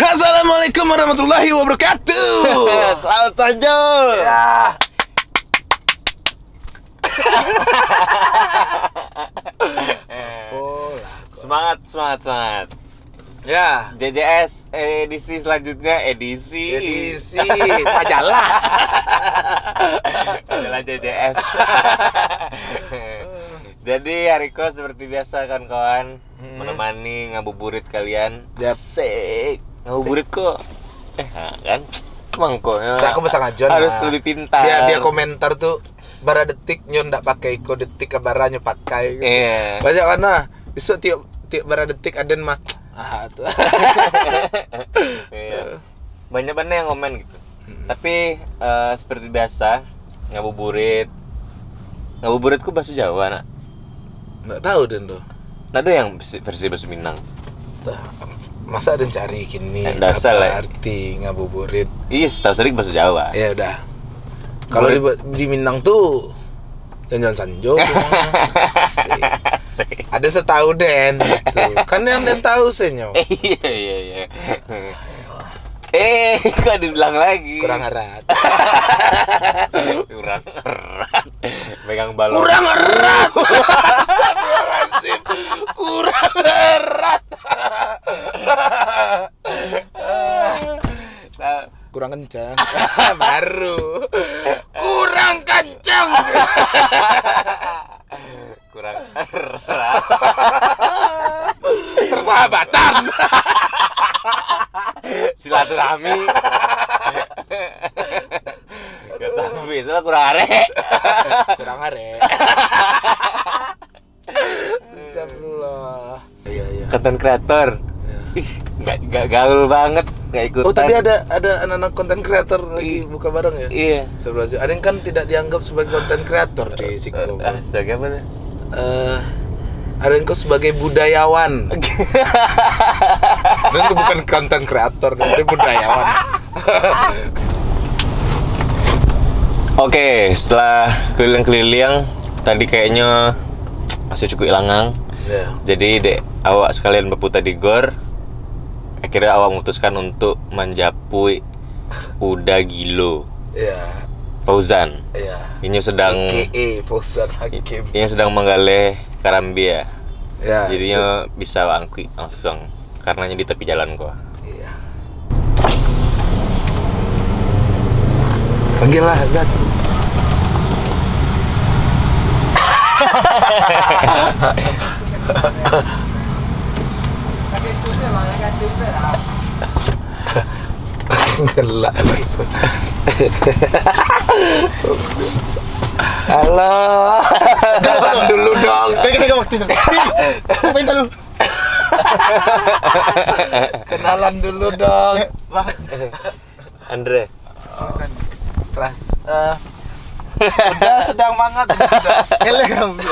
Assalamualaikum warahmatullahi wabarakatuh. Selamat Sanjol. Ya. Semangat. Ya. JJS edisi selanjutnya edisi majalah. adalah JJS. Jadi Hariko seperti biasa kan kawan, menemani ngabuburit kalian. Yap. Asik. Ngabuburit kok. Kan emang kok ya. Saya aku bisa ngajon harus lah. lebih pintar. Dia komentar tuh bara detik nyon ndak pakai ko detik ke baranya pakai gitu. Iya. Banyak karena besok tiap bara detik aden mah tuh. Iya. Banyak yang komen gitu. Tapi seperti biasa ngabuburitku bahasa Jawa nak. Nggak tahu den tuh. Ada yang versi bahasa Minang. Masa ada cari kini dasar lah. Arti ngabuburit. Iya, setahu sering bahasa Jawa. Ya udah. Kalau di Minang tuh Jangan Sanjo. Ada yang setahu Den gitu. Kan yang Den tahu senyo. Iya. Kok dibilang lagi? Kurang erat. Megang balon. Kurang erat. Astagfirullahaladzim. Kurang erat. Kurang kencang. Baru. Kurang kencang. Kurang erat. Persahabatan. Silaturahmi. Gak sampai, soalnya kurang arek. Kurang arek. Astagfirullah. Iya. Konten kreator. Nggak gaul banget, nggak ikutan. Oh tadi ada anak-anak konten kreator lagi buka bareng ya? Iya. Sebelum ada yang kan tidak dianggap sebagai konten kreator di Sikko. Astaga apa tuh? Ada yang sebagai budayawan. Dan itu bukan konten kreator, dia budayawan. Oke, setelah keliling-keliling tadi kayaknya masih cukup ilangang. Yeah. Jadi awak sekalian berputar di gor. Akhirnya awak memutuskan untuk menjapui Uda Gilo. Iya. Fauzan. Iya. Ini sedang Fauzan Hakim. Ini sedang menggaleh karambia. Ya. Jadinya bisa angkui langsung karenanya di tepi jalan kok. Iya. Panggillah Zat. Gelak langsung. Halo. Jalan dulu dong. Kita waktu itu. Ngapain lu? Kenalan dulu dong. Andre. Kelas. Udah sedang mangat udah. Hele kamu.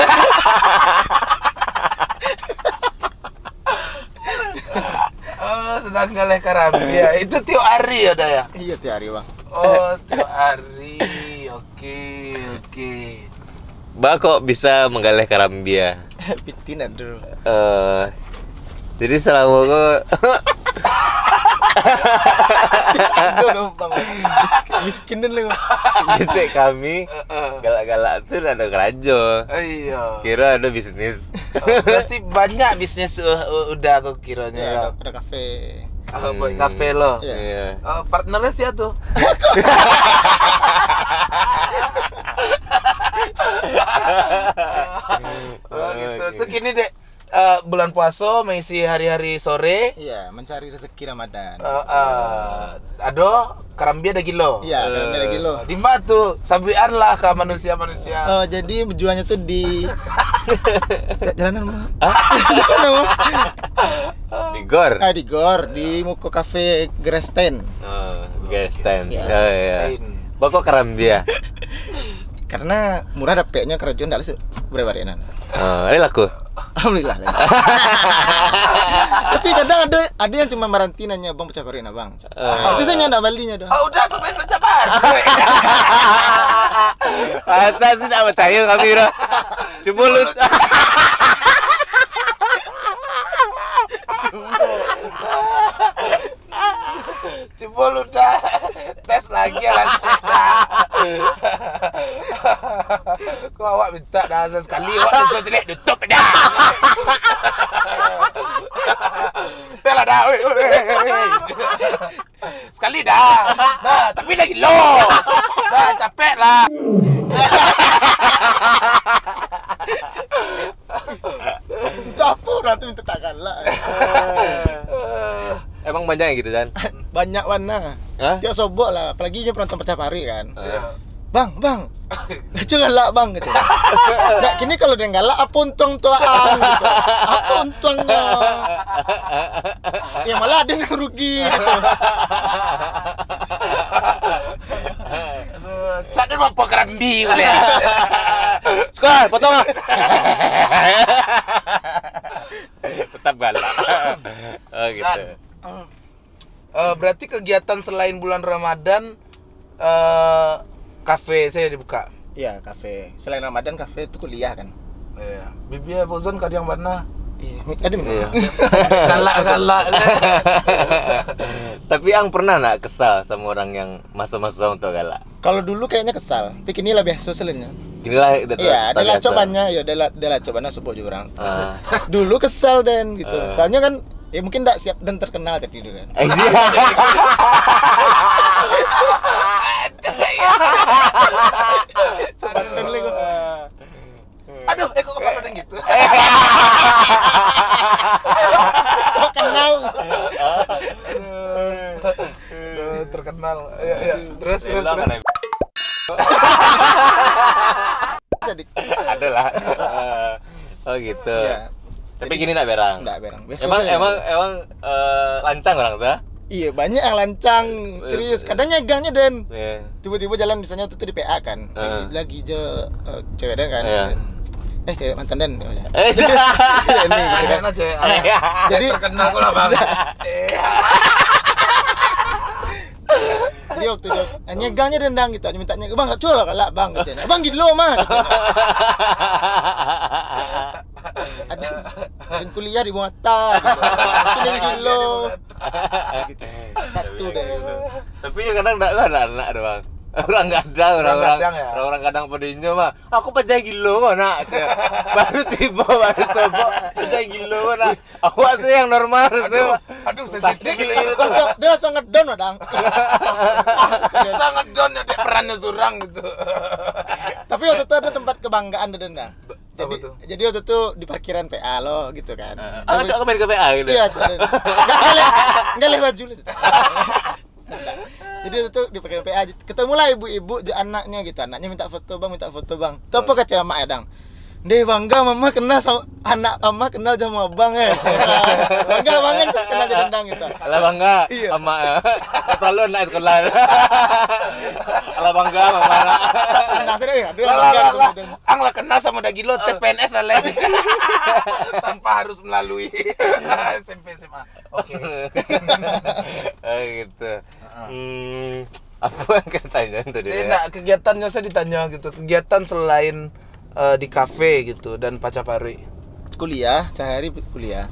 Sedang galeh karambia. Itu Tio Ari ada ya? Iya Tio Ari, Bang. Oh, Tio Ari. Oke. Mbak kok bisa menggaleh karambia? Pitinan dulu. Jadi selama kok Aduh, Bang. Miskin lu. Gitu kami galak-galak tuh ada kerajo. Iya. Kira ada bisnis. Berarti banyak bisnis udah aku kiranya. Ya, ada kafe. Buat kafe lo. Iya. Partnernya sih tuh. Gitu. Tuh gini deh. Bulan puasa mengisi hari-hari sore. Iya, mencari rezeki Ramadan. Ado karambia ada gilo. Iya, ada kilo. Di mana tuh sabian lah ke manusia-manusia. Oh, jadi tujuannya tuh di jalanan mana? Di gor. Di Gor, di Muko Cafe Gresten. Gas stand. Yes. Iya. Bako karambia. Karena murah dapetnya kerajaan enggak berapa renan. Ini laku. Alhamdulillah. Tapi kadang ada yang cuma meranti nanya bang pecah pari bang. Itu saya nggak balinya dong. Oh udah tuh main pecah pari. Masa sih tidak percaya kami bro. Coba lu. Coba lu dah tes lagi lah. Kau awak minta dah sekali awak dah jelek tutup dah. Bela dah. Sekali dah. Dah, tapi lagi low. Dah capek lah. Capur nanti minta tak kalah. Emang banyak yang gitu kan? Banyak warna. Hah? Dia sobok lah, apalagi dia penonton pecah pari kan. Iya. Bang, jangan galak bang gitu. Nah, kini kalau dia galak, apa untung tuaan gitu. Apa untungnya? Ya malah ada yang rugi gitu. Cak dia mampu kerambi boleh. Sekolah, potong ah. Tetap galak. Oh gitu. Berarti kegiatan selain bulan Ramadan kafe saya dibuka. Iya, kafe. Selain Ramadan kafe itu kuliah kan. Iya. Bibi Fozon kadang mana? Ada Iya. Galak. Tapi yang pernah nak kesal sama orang yang masuk-masuk untuk galak? Kalau dulu kayaknya kesal, tapi kini lah biasa selenya. Inilah Iya, ada lah cobanya, ya ada lah cobanya sebut juga orang. Dulu kesal dan gitu. Soalnya kan ya mungkin tak siap dan terkenal tadi dulu kan. Aduh, kok pada gitu. Kok kenal? Terkenal. Ya. Terus. Jadi Ada lah. Oh gitu. ya, Tapi gini nak berang. enggak berang. Biasa Emang saja. lancang orang tuh? Iya, banyak yang lancang, serius. Kadang nyegangnya dan Iya. tiba-tiba jalan misalnya tuh di PA kan. Lagi je cewek dan kan. Iya. Cewek mantan dan. Ini Banyak aja. Jadi Terkenal kok lah, Bang. Jadi waktu itu nyegangnya dendang gitu, minta nyegang, bang gak lah kalak bang, katanya. Bang gitu loh mah. Ada dan kuliah di Muatta, gitu. Ini gilo. Gitu. Satu deh. Tapi kadang enggak lah anak doang. Orang kadang kadang ya? orang kadang pedinyo mah. Aku pecah gilo kok nak. Baru tiba baru sobok pecah gilo kok nak. Awak sih yang normal sih. Aduh, sensitif gitu. Dia langsung ngedown dong. Sangat down ya dek perannya surang gitu. Tapi waktu itu ada sempat kebanggaan dendang. Apa tuh? Jadi waktu itu di parkiran PA lo gitu kan. Aku cok main ke PA gitu. Iya, enggak lewat baju lu. Jadi waktu itu di parkiran PA ketemulah ibu-ibu anaknya gitu. Anaknya minta foto bang. Tahu apa kata mak ya dang? Deh bangga mama kenal sama anak mama kenal sama abang ya. Bangga banget kenal jadi dendang gitu. Alah bangga Iya. sama terlalu naik sekolah. Alah bangga mama. Nah, serius ya. Dia bangga gitu. Ang lah kenal sama Dagilo tes PNS lah lagi. Tanpa harus melalui SMP SMA. Oke. Oh gitu. Apa yang katanya tadi? Enggak, kegiatannya saya ditanya gitu. Kegiatan selain di kafe gitu dan pacapari. Kuliah, sehari kuliah.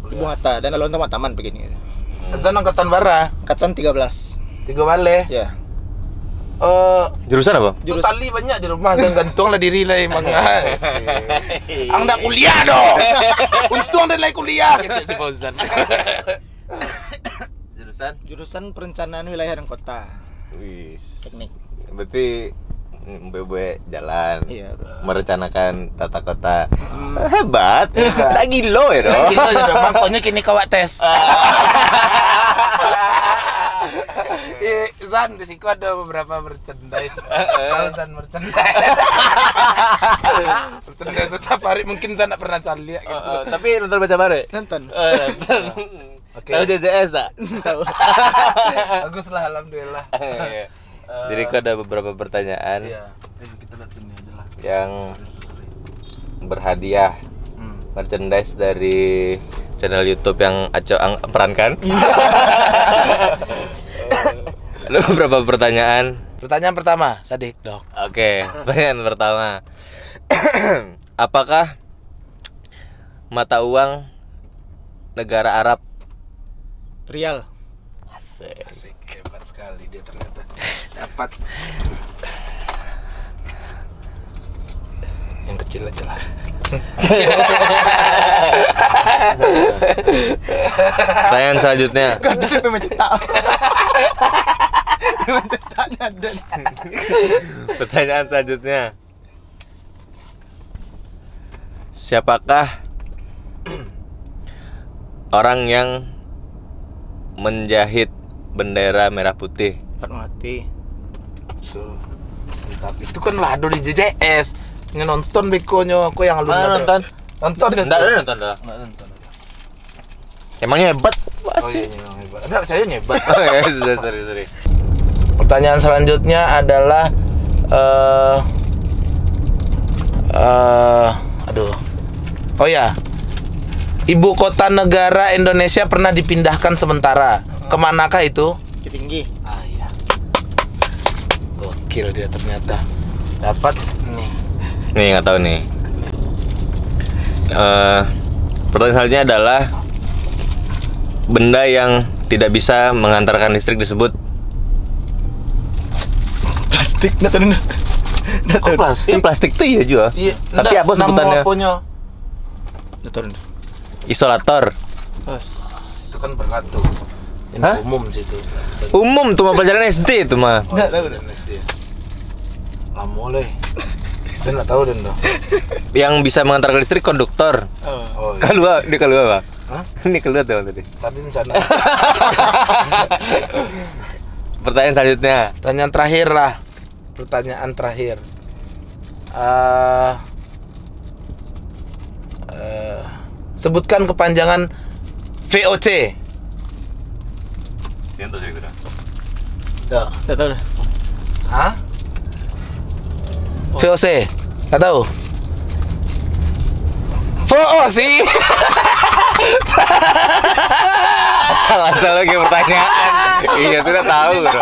Di Muatta dan alon taman begini. Zan angkatan bara, Angkatan 13. 3 bale. Ya. Jurusan apa? Itu tali banyak di rumah, Zan gantung lah diri lah emang. Ang dak kuliah dong. Untung dan lagi kuliah gitu si Fauzan. Jurusan perencanaan wilayah dan kota. Wis. Teknik. Berarti bebe jalan. Iya. Merencanakan tata kota. Hebat. Tak gilo ya dong. Gitu aja dong, makanya kini kawak tes. Zan, di situ ada beberapa merchandise. Zan merchandise. Merchandise setiap hari mungkin Zan tak pernah cari gitu. Tapi nonton baca bare. Nonton. Oke. Tahu JJS tak? Tahu. Bagus lah, alhamdulillah. Jadi kok ada beberapa pertanyaan Iya. Kita lihat sini aja lah. yang berhadiah merchandise dari channel YouTube yang Aco perankan. Ada beberapa pertanyaan. Pertanyaan pertama, Sadik dong. Oke, pertanyaan pertama. Apakah mata uang negara Arab? Rial. Asik. Asik, hebat sekali dia ternyata. Dapat. Yang kecil aja lah. Pertanyaan selanjutnya. Gak ada yang mencetak. Mencetaknya ada. Pertanyaan selanjutnya. Siapakah orang yang menjahit bendera merah putih? Fatmawati. So, mantap. Itu kan lado di JJS. Nonton bekonya aku yang alumni. Nonton. Nonton kan? Enggak nonton dah. Nonton. Emangnya hebat? Oh iya, memang hebat. Ada saya hebat. Oh ya, sudah sorry. Pertanyaan selanjutnya adalah aduh. Oh ya. Ibu kota negara Indonesia pernah dipindahkan sementara. Kemanakah itu? Tinggi. Ah iya. Gokil dia ternyata. Dapat nih. Nih nggak tahu nih. Pertanyaan selanjutnya adalah benda yang tidak bisa mengantarkan listrik disebut Plastik. Nggak tahu. plastik. Plastik tuh iya juga. Iya, Tapi apa sebutannya? Nggak tahu. Isolator. Itu kan berat tuh. Ini Hah? umum sih itu. Umum tuh mah pelajaran SD itu mah. Nggak tahu. Lama oleh. Saya nggak tahu dan dong. Yang bisa mengantarkan listrik konduktor. Oh. Oh iya. Keluar, ini keluar Pak. Hah? Ini keluar tuh tadi. Tadi di sana. Pertanyaan selanjutnya. Pertanyaan terakhir lah. Pertanyaan terakhir. Sebutkan kepanjangan VOC. Nggak tahu. Hah? VOC. Nggak tahu. VOC. Asal-asal lagi pertanyaan. Iya sudah tahu bro.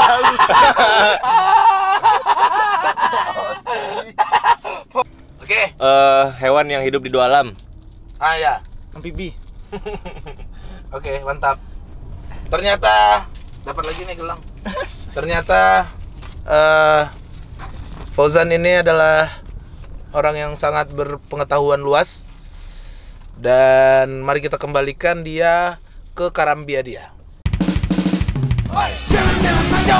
Oke. Hewan yang hidup di dua alam. Ah ya. Amfibi. Oke, mantap. Ternyata dapat lagi nih gelang. Ternyata Fauzan ini adalah orang yang sangat berpengetahuan luas. Dan mari kita kembalikan dia ke Karambia dia. Jangan saja.